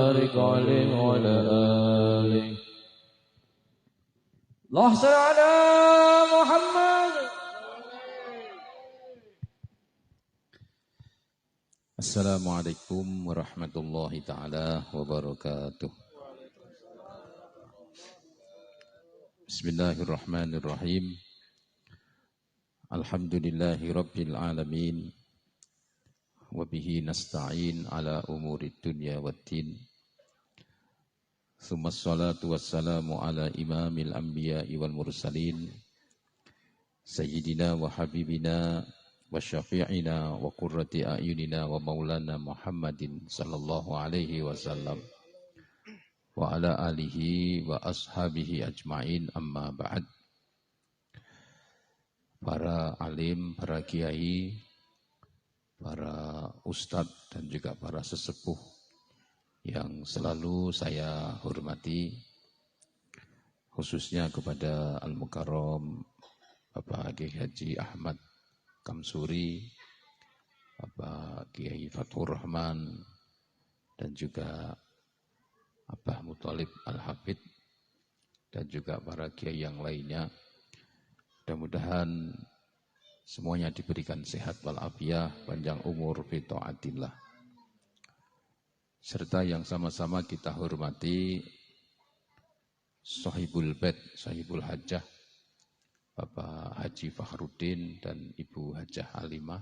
بارك عليه وعلى آله. اللهم صل على محمد. Assalamualaikum warahmatullahi ta'ala wabarakatuh. Bismillahirrahmanirrahim. Alhamdulillahi rabbil alamin. Wabihi nasta'in ala umuri dunya waddin. Thumma salatu wassalamu ala imamil anbiya'i wal mursalin. Sayyidina wa habibina wa syafi'ina wa qurrati a'yunina wa maulana Muhammadin sallallahu alaihi wasallam wa ala alihi wa ashabihi ajma'in, amma ba'd. Para alim, para kiai, para ustadz dan juga para sesepuh yang selalu saya hormati, khususnya kepada Al-Mukarram Bapak Haji Ahmad Kamsuri, Bapak Kiai Fathur Rahman, dan juga Abah Muthalib Al-Hafidh, dan juga para kiai yang lainnya. Mudah-mudahan semuanya diberikan sehat walafiat, panjang umur fi taatillah. Serta yang sama-sama kita hormati Sahibul Bait, Sahibul Hajah, Bapak Haji Fakhruddin dan Ibu Hajah Halimah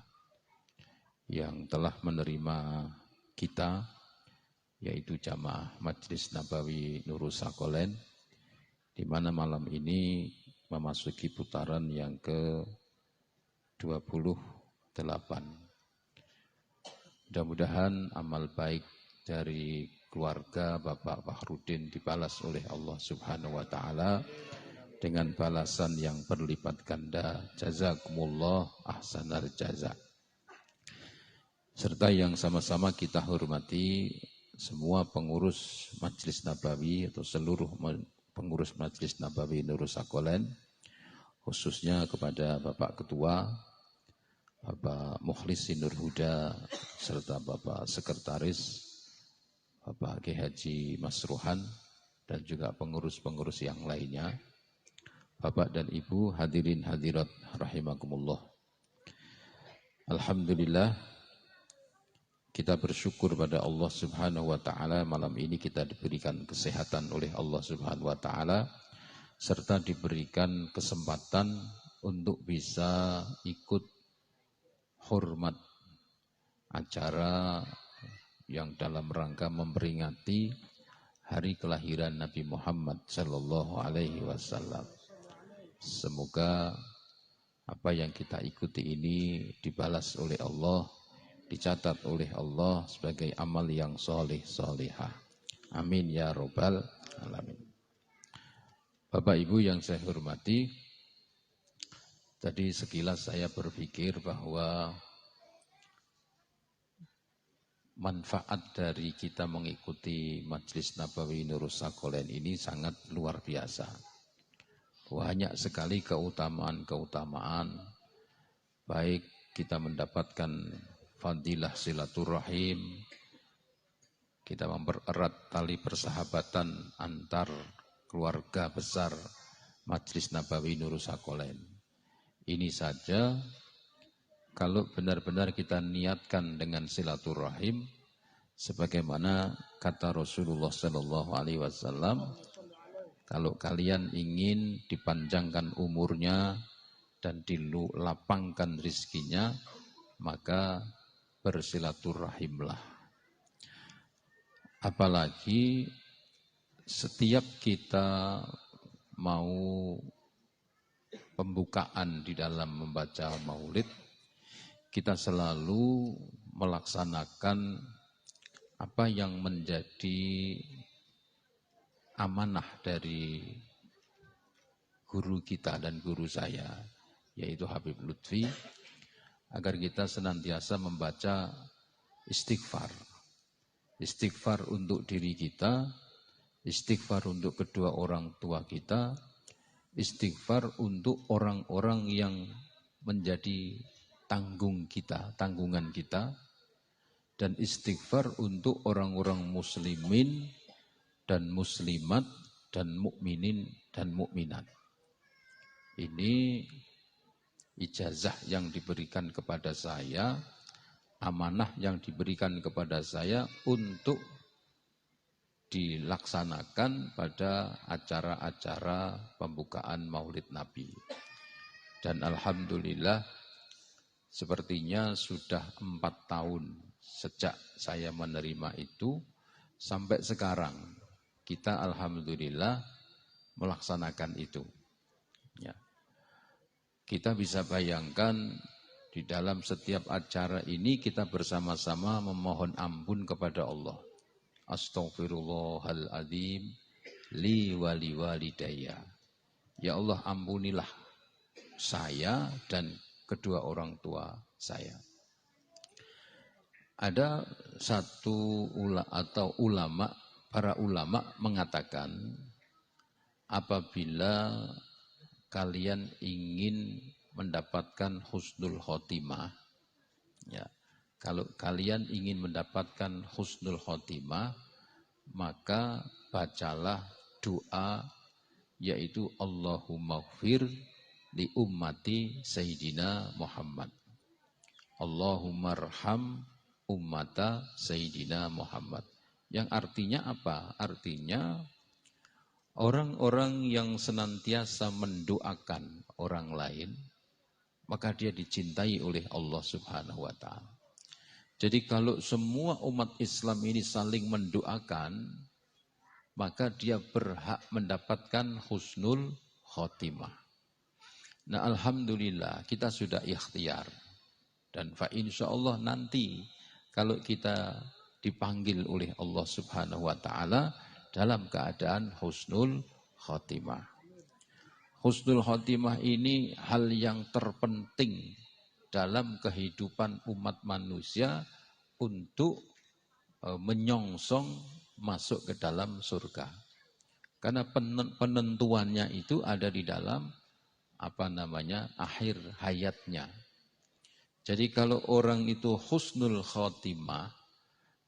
yang telah menerima kita, yaitu jamaah Majelis Nabawi Nurul Saqalain, di mana malam ini memasuki putaran yang ke-28. Mudah-mudahan amal baik dari keluarga Bapak Fakhruddin dibalas oleh Allah Subhanahu wa taala dengan balasan yang berlipat ganda. Jazakumullah ahsanal jaza. Serta yang sama-sama kita hormati semua pengurus Majelis Nabawi atau seluruh pengurus Majelis Nabawi Nurul Saqalain, khususnya kepada Bapak Ketua, Bapak Mukhlisin Nur Huda, serta Bapak Sekretaris, Bapak Haji Masruhan, dan juga pengurus-pengurus yang lainnya. Bapak dan Ibu hadirin hadirat rahimakumullah. Alhamdulillah, kita bersyukur pada Allah Subhanahu wa taala, malam ini kita diberikan kesehatan oleh Allah Subhanahu wa taala serta diberikan kesempatan untuk bisa ikut hormat acara yang dalam rangka memperingati hari kelahiran Nabi Muhammad sallallahu alaihi wasallam. Semoga apa yang kita ikuti ini dibalas oleh Allah, dicatat oleh Allah sebagai amal yang soleh solehah. Amin ya robbal alamin. Bapak Ibu yang saya hormati, tadi sekilas saya berpikir bahwa manfaat dari kita mengikuti Majelis Nabawi Nurul Saqalain ini sangat luar biasa. Banyak sekali keutamaan-keutamaan, baik kita mendapatkan fadilah silaturahim, kita mempererat tali persahabatan antar keluarga besar Majelis Nabawi Nurul Saqalain. Ini saja kalau benar-benar kita niatkan dengan silaturahim, sebagaimana kata Rasulullah sallallahu alaihi wasallam, kalau kalian ingin dipanjangkan umurnya dan dilapangkan rizkinya, maka bersilaturahimlah. Apalagi setiap kita mau pembukaan di dalam membaca maulid, kita selalu melaksanakan apa yang menjadi amanah dari guru kita dan guru saya, yaitu Habib Lutfi, agar kita senantiasa membaca istighfar. Istighfar untuk diri kita, istighfar untuk kedua orang tua kita, istighfar untuk orang-orang yang menjadi tanggungan kita, dan istighfar untuk orang-orang muslimin dan muslimat dan mukminin dan mukminat. Ini ijazah yang diberikan kepada saya, amanah yang diberikan kepada saya untuk dilaksanakan pada acara-acara pembukaan Maulid Nabi. Dan alhamdulillah sepertinya sudah 4 tahun sejak saya menerima itu sampai sekarang kita alhamdulillah melaksanakan itu. Ya. Kita bisa bayangkan di dalam setiap acara ini kita bersama-sama memohon ampun kepada Allah. Astaghfirullahaladzim li wali walidayya. Ya Allah, ampunilah saya dan kedua orang tua saya. Ada satu para ulama mengatakan, apabila kalian ingin mendapatkan husnul khotimah, ya, kalau kalian ingin mendapatkan husnul khotimah, maka bacalah doa yaitu Allahumma gfir li ummati Sayyidina Muhammad. Allahumma arham ummata Sayyidina Muhammad. Yang artinya apa? Artinya orang-orang yang senantiasa mendoakan orang lain, maka dia dicintai oleh Allah Subhanahu wa ta'ala. Jadi kalau semua umat Islam ini saling mendoakan, maka dia berhak mendapatkan husnul khotimah. Nah alhamdulillah kita sudah ikhtiar. Dan insyaallah nanti kalau kita dipanggil oleh Allah Subhanahu wa ta'ala dalam keadaan husnul khotimah. Husnul khotimah ini hal yang terpenting dalam kehidupan umat manusia untuk menyongsong masuk ke dalam surga. Karena penentuannya itu ada di dalam akhir hayatnya. Jadi kalau orang itu husnul khotimah,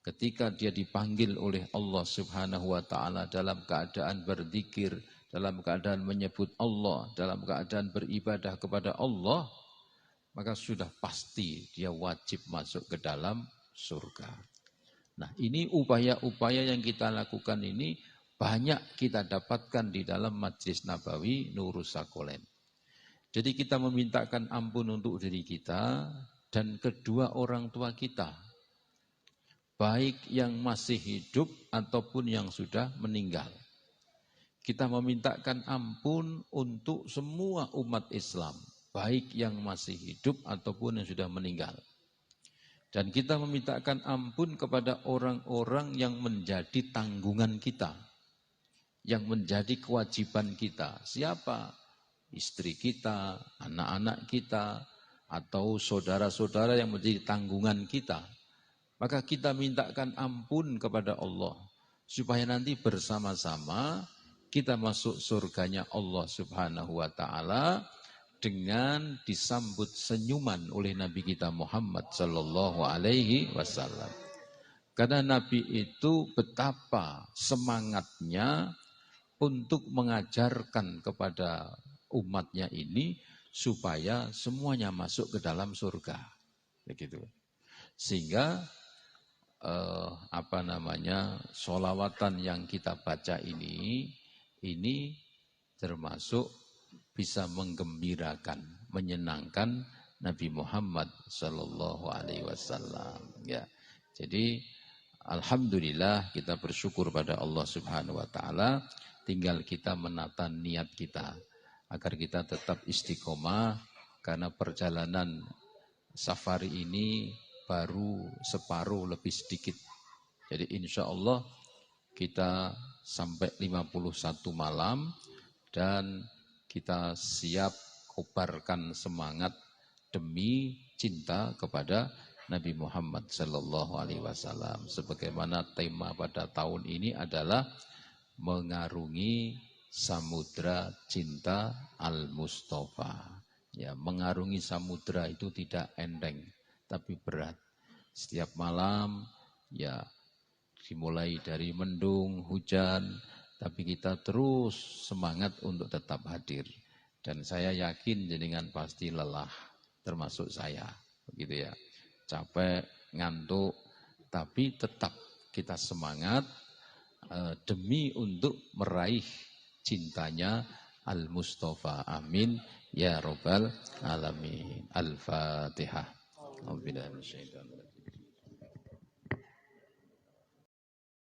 ketika dia dipanggil oleh Allah Subhanahu wa ta'ala dalam keadaan berzikir, dalam keadaan menyebut Allah, dalam keadaan beribadah kepada Allah, maka sudah pasti dia wajib masuk ke dalam surga. Nah, ini upaya-upaya yang kita lakukan ini banyak kita dapatkan di dalam Majlis Nabawi Nurus Sakolen. Jadi kita memintakan ampun untuk diri kita dan kedua orang tua kita, baik yang masih hidup ataupun yang sudah meninggal. Kita memintakan ampun untuk semua umat Islam, baik yang masih hidup ataupun yang sudah meninggal. Dan kita memintakan ampun kepada orang-orang yang menjadi tanggungan kita, yang menjadi kewajiban kita. Siapa? Istri kita, anak-anak kita, atau saudara-saudara yang menjadi tanggungan kita. Maka kita mintakan ampun kepada Allah, supaya nanti bersama-sama kita masuk surganya Allah Subhanahu wa ta'ala dengan disambut senyuman oleh Nabi kita Muhammad sallallahu alaihi wasallam. Karena Nabi itu betapa semangatnya untuk mengajarkan kepada umatnya ini supaya semuanya masuk ke dalam surga. Begitu. Sehingga sholawatan yang kita baca ini termasuk bisa menggembirakan, menyenangkan Nabi Muhammad sallallahu alaihi wasallam. Ya. Jadi alhamdulillah kita bersyukur pada Allah Subhanahu wa taala, tinggal kita menata niat kita agar kita tetap istiqomah karena perjalanan safari ini baru separuh lebih sedikit. Jadi insya Allah kita sampai 51 malam dan kita siap kobarkan semangat demi cinta kepada Nabi Muhammad sallallahu alaihi wasallam. Sebagaimana tema pada tahun ini adalah mengarungi samudra cinta Al-Mustafa. Ya, mengarungi samudra itu tidak enteng, tapi berat. Setiap malam ya dimulai dari mendung, hujan, tapi kita terus semangat untuk tetap hadir. Dan saya yakin jenengan pasti lelah, termasuk saya, begitu ya. Capek, ngantuk, tapi tetap kita semangat demi untuk meraih cintanya Al-Mustafa. Amin ya Rabbal Alamin. Al-Fatihah.